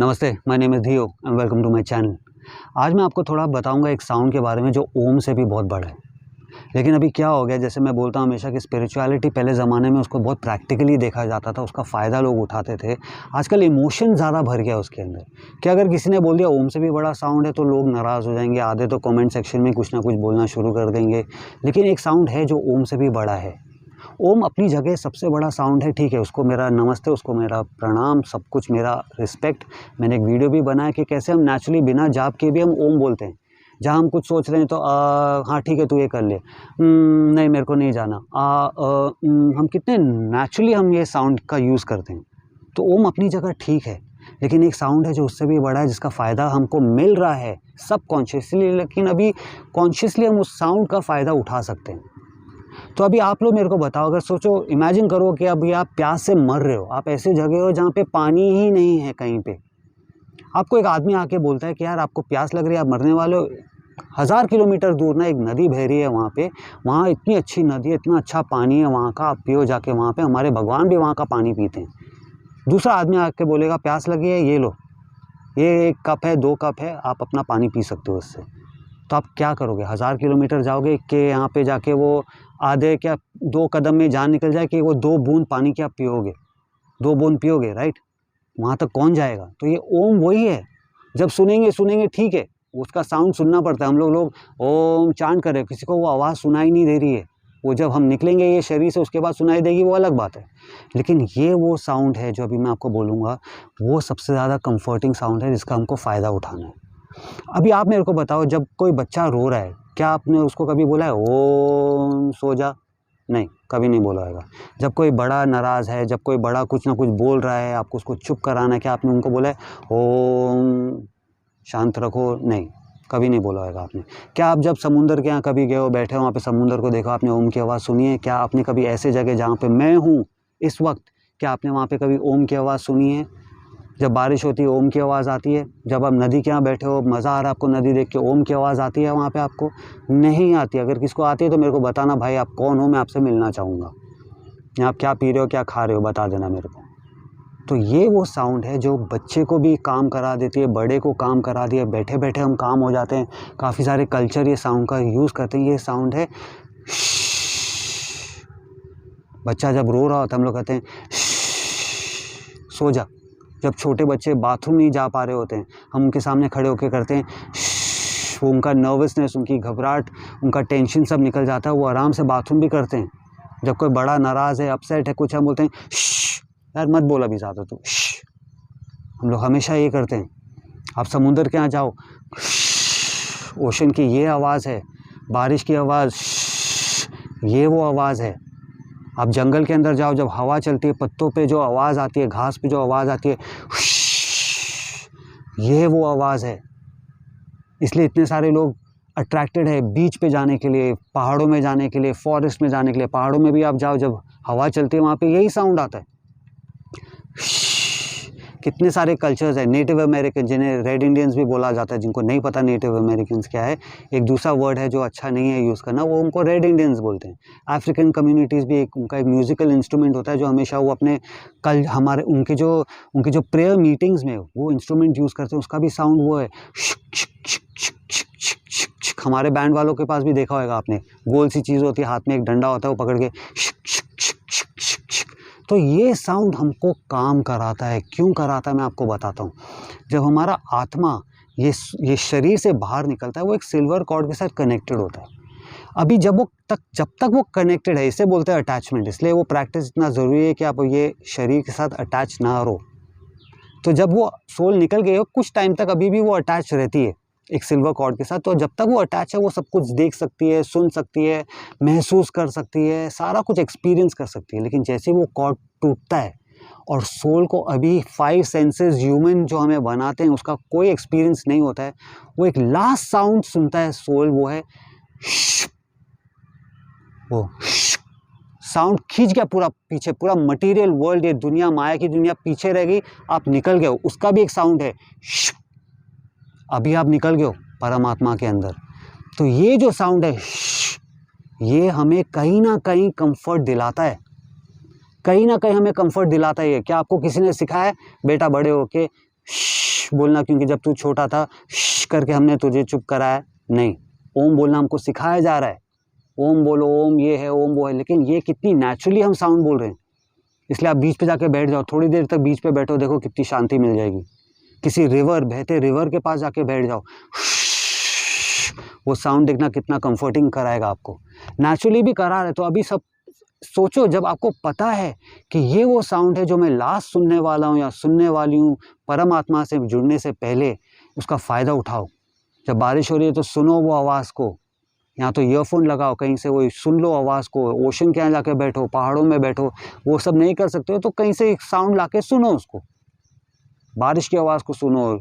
नमस्ते, my name is Dhiyo and welcome to my channel. आज मैं आपको थोड़ा बताऊंगा एक साउंड के बारे में जो ओम से भी बहुत बड़ा है। लेकिन अभी क्या हो गया, जैसे मैं बोलता हूँ हमेशा कि स्पिरिचुअलिटी पहले ज़माने में उसको बहुत प्रैक्टिकली देखा जाता था, उसका फ़ायदा लोग उठाते थे। आजकल इमोशन ज़्यादा भर गया उसके अंदर कि अगर किसी ने बोल दिया ओम से भी बड़ा साउंड है तो लोग नाराज़ हो जाएंगे, आधे तो कमेंट सेक्शन में कुछ ना कुछ बोलना शुरू कर देंगे। लेकिन एक साउंड है जो ओम से भी बड़ा है। ओम अपनी जगह सबसे बड़ा साउंड है, ठीक है, उसको मेरा नमस्ते, उसको मेरा प्रणाम, सब कुछ मेरा रिस्पेक्ट। मैंने एक वीडियो भी बनाया कि कैसे हम नेचुरली बिना जाप के भी हम ओम बोलते हैं। जहाँ हम कुछ सोच रहे हैं तो हाँ ठीक है तू ये कर ले, नहीं मेरे को नहीं जाना, हम कितने नेचुरली हम ये साउंड का यूज़ करते हैं। तो ओम अपनी जगह ठीक है, लेकिन एक साउंड है जो उससे भी बड़ा है, जिसका फ़ायदा हमको मिल रहा है सबकॉन्शियसली, लेकिन अभी कॉन्शियसली हम उस साउंड का फ़ायदा उठा सकते हैं। तो अभी आप लोग मेरे को बताओ, अगर सोचो, इमेजिन करो कि अभी आप प्यास से मर रहे हो, आप ऐसी जगह हो जहाँ पे पानी ही नहीं है कहीं पे। आपको एक आदमी आके बोलता है कि यार आपको प्यास लग रही है, आप मरने वाले हो। 1000 किलोमीटर दूर ना एक नदी बह रही है वहाँ पे, वहाँ इतनी अच्छी नदी है, इतना अच्छा पानी है वहाँ का, आप पियो जाके वहाँ पे, हमारे भगवान भी वहाँ का पानी पीते हैं। दूसरा आदमी आके बोलेगा प्यास लगी है, ये लो, ये 1 कप है, 2 कप है, आप अपना पानी पी सकते हो उससे। तो आप क्या करोगे? 1000 किलोमीटर जाओगे कि यहाँ पे जाके वो आधे क्या 2 कदम में जान निकल जाए कि वो 2 बूंद पानी की आप पियोगे, 2 बूंद पियोगे, राइट? वहाँ तक कौन जाएगा? तो ये ओम वही है। जब सुनेंगे ठीक है, उसका साउंड सुनना पड़ता है। हम लोग ओम चांट कर रहे हैं, किसी को वो आवाज़ सुनाई नहीं दे रही है। वो जब हम निकलेंगे ये शरीर से उसके बाद सुनाई देगी, वो अलग बात है। लेकिन ये वो साउंड है जो अभी मैं आपको बोलूँगा, वो सबसे ज़्यादा कम्फर्टिंग साउंड है जिसका हमको फ़ायदा उठाना है। अभी आप मेरे को बताओ, जब कोई बच्चा रो रहा है, क्या आपने उसको कभी बोला है ओम सो जा? नहीं, कभी नहीं बोला होगा। जब कोई बड़ा नाराज़ है, जब कोई बड़ा कुछ ना कुछ बोल रहा है, आपको उसको चुप कराना है, क्या आपने उनको बोला है ओम शांत रखो? नहीं, कभी नहीं बोला होगा आपने। क्या आप जब समुंदर के यहाँ कभी गए हो, बैठे हो वहाँ पे समुंदर को देखा, आपने ओम की आवाज़ सुनी है? क्या आपने कभी ऐसे जगह जहाँ पे मैं हूँ इस वक्त, क्या आपने वहाँ पे कभी ओम की आवाज़ सुनी है? जब बारिश होती है ओम की आवाज़ आती है। जब आप नदी के यहाँ बैठे हो, मज़ा आ रहा है आपको नदी देख के, ओम की आवाज़ आती है वहाँ पे आपको? नहीं आती। अगर किसको आती है तो मेरे को बताना, भाई आप कौन हो, मैं आपसे मिलना चाहूँगा। या आप क्या पी रहे हो, क्या खा रहे हो, बता देना मेरे को। तो ये वो साउंड है जो बच्चे को भी काम करा देती है, बड़े को काम करा दिया, बैठे बैठे हम काम हो जाते हैं। काफ़ी सारे कल्चर ये साउंड का यूज़ करते हैं। ये साउंड है बच्चा जब रो रहा होता है, हम लोग कहते हैं सो जा। जब छोटे बच्चे बाथरूम नहीं जा पा रहे होते हैं, हम उनके सामने खड़े होकर करते हैं वो, उनका नर्वसनेस, उनकी घबराहट, उनका टेंशन सब निकल जाता है, वो आराम से बाथरूम भी करते हैं। जब कोई बड़ा नाराज़ है, अपसेट है, कुछ हम बोलते हैं यार मत बोल अभी ज़्यादा तू, हम लोग हमेशा ये करते हैं। आप समुंदर के यहाँ जाओ, ओशन की ये आवाज़ है, बारिश की आवाज़, ये वो आवाज़ है। आप जंगल के अंदर जाओ, जब हवा चलती है, पत्तों पे जो आवाज़ आती है, घास पे जो आवाज़ आती है, ये वो आवाज़ है। इसलिए इतने सारे लोग अट्रैक्टेड है बीच पे जाने के लिए, पहाड़ों में जाने के लिए, फॉरेस्ट में जाने के लिए। पहाड़ों में भी आप जाओ, जब हवा चलती है वहाँ पे यही साउंड आता है। कितने सारे कल्चर्स है। नेटिव अमेरिकन, जिन्हें रेड इंडियंस भी बोला जाता है, जिनको नहीं पता नेटिव अमेरिकन्स क्या है, एक दूसरा वर्ड है जो अच्छा नहीं है यूज़ करना, वो उनको रेड इंडियंस बोलते हैं। अफ्रीकन कम्युनिटीज़ भी उनका एक म्यूज़िकल इंस्ट्रूमेंट होता है जो हमेशा वो अपने हमारे उनके जो प्रेयर मीटिंग्स में वो इंस्ट्रूमेंट यूज़ करते हैं, उसका भी साउंड वो है। हमारे बैंड वालों के पास भी देखा होगा आपने, गोल सी चीज़ होती है, हाथ में एक डंडा होता है, वो पकड़ के। तो ये साउंड हमको काम कराता है। क्यों कराता है मैं आपको बताता हूँ। जब हमारा आत्मा ये शरीर से बाहर निकलता है, वो एक सिल्वर कॉर्ड के साथ कनेक्टेड होता है। अभी जब तक वो कनेक्टेड है, इसे बोलते हैं अटैचमेंट। इसलिए वो प्रैक्टिस इतना ज़रूरी है कि आप ये शरीर के साथ अटैच ना रहो। तो जब वो सोल निकल गई हो, कुछ टाइम तक अभी भी वो अटैच रहती है एक सिल्वर कॉर्ड के साथ। तो जब तक वो अटैच है, वो सब कुछ देख सकती है, सुन सकती है, महसूस कर सकती है, सारा कुछ एक्सपीरियंस कर सकती है। लेकिन जैसे वो कॉर्ड टूटता है और सोल को अभी 5 सेंसेस ह्यूमन जो हमें बनाते हैं उसका कोई एक्सपीरियंस नहीं होता है, वो एक लास्ट साउंड सुनता है सोल, वो है वो साउंड खींच गया पूरा पीछे, पूरा मटेरियल वर्ल्ड, ये दुनिया, माया की दुनिया पीछे रह गई, आप निकल गए हो। उसका भी एक साउंड है, अभी आप निकल गए हो परमात्मा के अंदर। तो ये जो साउंड है ये हमें कहीं ना कहीं कंफर्ट दिलाता है, कहीं ना कहीं हमें कंफर्ट दिलाता है। क्या आपको किसी ने सिखाया है बेटा बड़े होके बोलना क्योंकि जब तू छोटा था करके हमने तुझे चुप कराया, नहीं। ओम बोलना हमको सिखाया जा रहा है, ओम बोलो, ओम ये है, ओम वो है, लेकिन ये कितनी नेचुरली हम साउंड बोल रहे हैं। इसलिए आप बीच पे जाके बैठ जाओ, थोड़ी देर तक बीच पे बैठो, देखो कितनी शांति मिल जाएगी। किसी रिवर, बहते रिवर के पास जाके बैठ जाओ, वो साउंड देखना कितना कंफर्टिंग कराएगा आपको। नेचुरली भी करा रहे तो अभी सब सोचो, जब आपको पता है कि ये वो साउंड है जो मैं लास्ट सुनने वाला हूँ या सुनने वाली हूँ, परमात्मा से जुड़ने से पहले उसका फ़ायदा उठाओ। जब बारिश हो रही है तो सुनो वो आवाज़ को, या तो ईयरफोन लगाओ, कहीं से वो सुन लो आवाज़ को, ओशन के यहाँ जाके बैठो, पहाड़ों में बैठो, वो सब नहीं कर सकते हो तो कहीं से एक साउंड ला के सुनो उसको, बारिश की आवाज़ को सुनो,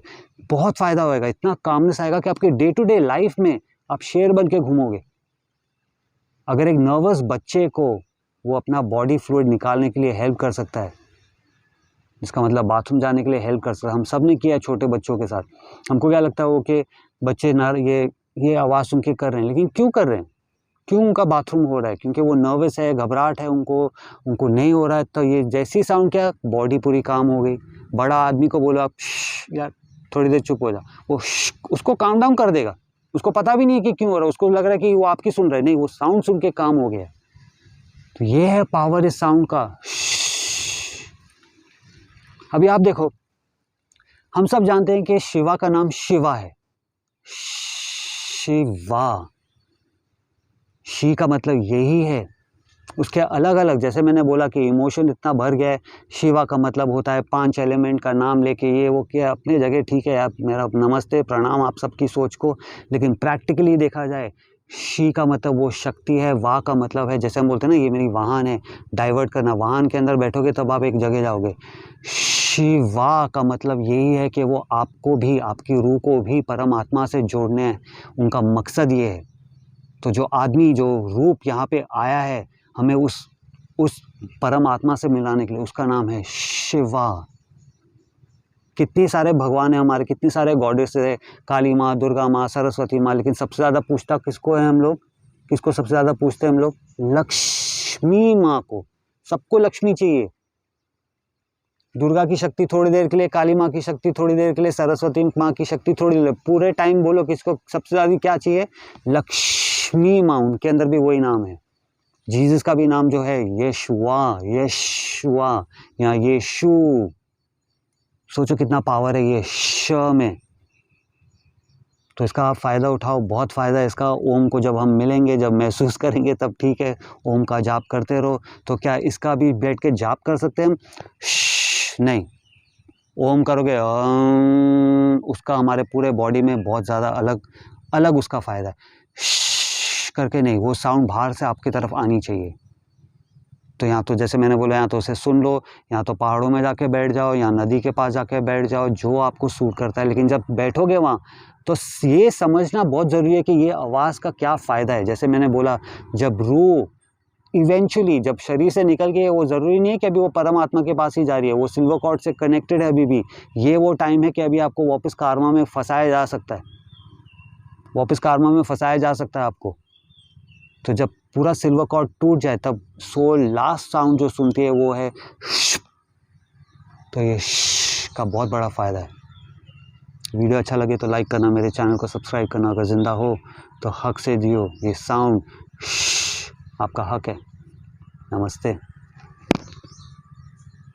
बहुत फ़ायदा होएगा। इतना कामनेस आएगा कि आपके डे टू डे लाइफ में आप शेर बन के घूमोगे। अगर एक नर्वस बच्चे को वो अपना बॉडी फ्लूइड निकालने के लिए हेल्प कर सकता है, इसका मतलब बाथरूम जाने के लिए हेल्प कर सकता है। हम सब ने किया है छोटे बच्चों के साथ। हमको क्या लगता है वो कि बच्चे ना ये आवाज़ सुन के कर रहे हैं, लेकिन क्यों कर रहे हैं? क्यों उनका बाथरूम हो रहा है? क्योंकि वो नर्वस है, घबराहट है, उनको नहीं हो रहा है। तो ये जैसी साउंड, क्या बॉडी पूरी काम हो गई। बड़ा आदमी को बोलो आप यार थोड़ी देर चुप हो जा, वो उसको काम डाउन कर देगा। उसको पता भी नहीं है कि क्यों हो रहा है, उसको लग रहा है कि वो आपकी सुन रहे, नहीं, वो साउंड सुन के काम हो गया। तो ये है पावर इस साउंड का। अभी आप देखो, हम सब जानते हैं कि शिवा का नाम शिवा है। शिवा, शी का मतलब यही है। उसके अलग अलग, जैसे मैंने बोला कि इमोशन इतना भर गया है। शिवा का मतलब होता है 5 एलिमेंट का नाम लेके ये वो, क्या अपने जगह ठीक है आप, मेरा नमस्ते प्रणाम आप सबकी सोच को, लेकिन प्रैक्टिकली देखा जाए शी का मतलब वो शक्ति है। वाह का मतलब है, जैसे हम बोलते हैं ना ये मेरी वाहन है, डाइवर्ट करना, वाहन के अंदर बैठोगे तब आप एक जगह जाओगे। शिवा का मतलब यही है कि वो आपको भी, आपकी रूह को भी परमात्मा से जोड़ने हैं, उनका मकसद ये है। तो जो आदमी, जो रूप यहाँ पे आया है हमें उस परमात्मा से मिलाने के लिए, उसका नाम है शिवा। कितने सारे भगवान हैं हमारे, कितने सारे गॉडेस है, काली माँ, दुर्गा माँ, सरस्वती माँ, लेकिन सबसे ज़्यादा पूछता किसको है हम लोग? किसको सबसे ज़्यादा पूछते हैं हम लोग? लक्ष्मी माँ को। सबको लक्ष्मी चाहिए। दुर्गा की शक्ति थोड़ी देर के लिए, काली माँ की शक्ति थोड़ी देर के लिए, सरस्वती माँ की शक्ति थोड़ी देर, पूरे टाइम बोलो किसको सबसे ज़्यादा क्या चाहिए? लक्ष्मी माँ। उनके अंदर भी वही नाम है। जीसस का भी नाम जो है यशुआ, यशुआ या यीशु। सोचो कितना पावर है ये श में। तो इसका आप फ़ायदा उठाओ, बहुत फ़ायदा है इसका। ओम को जब हम मिलेंगे, जब महसूस करेंगे तब ठीक है, ओम का जाप करते रहो। तो क्या इसका भी बैठ के जाप कर सकते हैं हम? नहीं, ओम करोगे उसका हमारे पूरे बॉडी में बहुत ज़्यादा अलग उसका फ़ायदा है। करके नहीं, वो साउंड बाहर से आपकी तरफ आनी चाहिए। तो यहाँ तो जैसे मैंने बोला, यहाँ तो उसे सुन लो, यहाँ तो पहाड़ों में जाके बैठ जाओ, या नदी के पास जाके बैठ जाओ, जो आपको सूट करता है। लेकिन जब बैठोगे वहाँ तो ये समझना बहुत ज़रूरी है कि ये आवाज़ का क्या फ़ायदा है। जैसे मैंने बोला, जब रूह इवेंचुअली जब शरीर से निकल के, वो ज़रूरी नहीं है कि अभी वो परमात्मा के पास ही जा रही है, वो सिल्वर कॉर्ड से कनेक्टेड है अभी भी। ये वो टाइम है कि अभी आपको वापस कार्मा में फंसाया जा सकता है, वापस कार्मा में फंसाया जा सकता है आपको। तो जब पूरा सिल्वर कॉर्ड टूट जाए तब सोल लास्ट साउंड जो सुनती है वो है। तो ये का बहुत बड़ा फ़ायदा है। वीडियो अच्छा लगे तो लाइक करना, मेरे चैनल को सब्सक्राइब करना। अगर ज़िंदा हो तो हक से जियो, ये साउंड आपका हक है। नमस्ते।